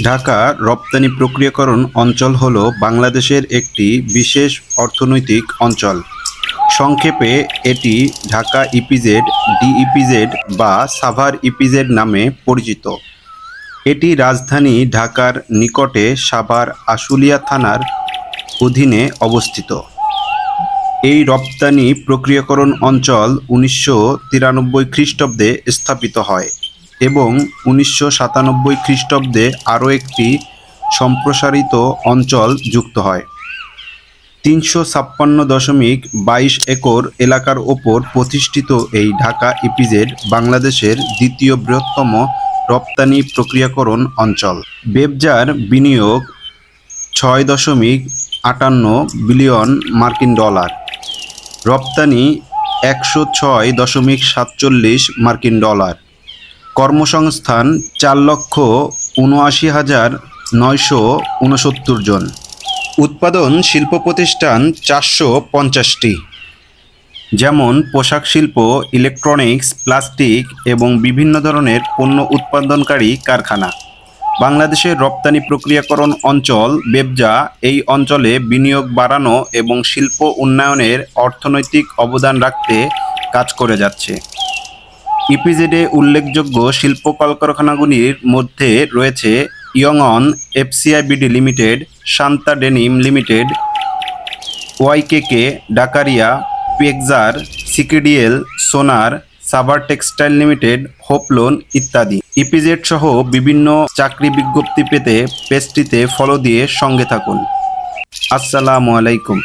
ঢাকা রপ্তানি প্রক্রিয়াকরণ অঞ্চল হল বাংলাদেশের একটি বিশেষ অর্থনৈতিক অঞ্চল। সংক্ষেপে এটি ঢাকা ইপিজেড, ডিইপিজেড বা সাভার ইপিজেড নামে পরিচিত। এটি রাজধানী ঢাকার নিকটে সাভার আশুলিয়া থানার অধীনে অবস্থিত। এই রপ্তানি প্রক্রিয়াকরণ অঞ্চল ১৯৯৩ খ্রিস্টাব্দে স্থাপিত হয় এবং ১৯৯৭ খ্রিস্টাব্দে আরও একটি সম্প্রসারিত অঞ্চল যুক্ত হয়। ৩৫৬.২২ একর এলাকার ওপর প্রতিষ্ঠিত এই ঢাকা ইপিজেড বাংলাদেশের দ্বিতীয় বৃহত্তম রপ্তানি প্রক্রিয়াকরণ অঞ্চল। ব্যবসার বিনিয়োগ ৬.৫৮ বিলিয়ন মার্কিন ডলার, রপ্তানি ১০৬.৪৭ মার্কিন ডলার, কর্মসংস্থান ৪,৭৯,৯৬৯ জন, উৎপাদন শিল্প প্রতিষ্ঠান ৪৫০টি, যেমন পোশাক শিল্প, ইলেকট্রনিক্স, প্লাস্টিক এবং বিভিন্ন ধরনের পণ্য উৎপাদনকারী কারখানা। বাংলাদেশের রপ্তানি প্রক্রিয়াকরণ অঞ্চল ব্যবসা এই অঞ্চলে বিনিয়োগ বাড়ানো এবং শিল্প উন্নয়নের অর্থনৈতিক অবদান রাখতে কাজ করে যাচ্ছে। ইপিজেডে উল্লেখযোগ্য শিল্প কলকারখানাগুলির মধ্যে রয়েছে ইয়ংঅন এফসিআইবিডি লিমিটেড, শান্তা ডেনিম লিমিটেড, ওয়াইকেকে, ডাকারিয়া, পেকজার, সিকেডিএল, সোনার, সাভার টেক্সটাইল লিমিটেড, হোপলোন ইত্যাদি। ইপিজেড সহ বিভিন্ন চাকরি বিজ্ঞপ্তি পেতে পেজটিতে ফলো দিয়ে সঙ্গে থাকুন। আসসালামু আলাইকুম।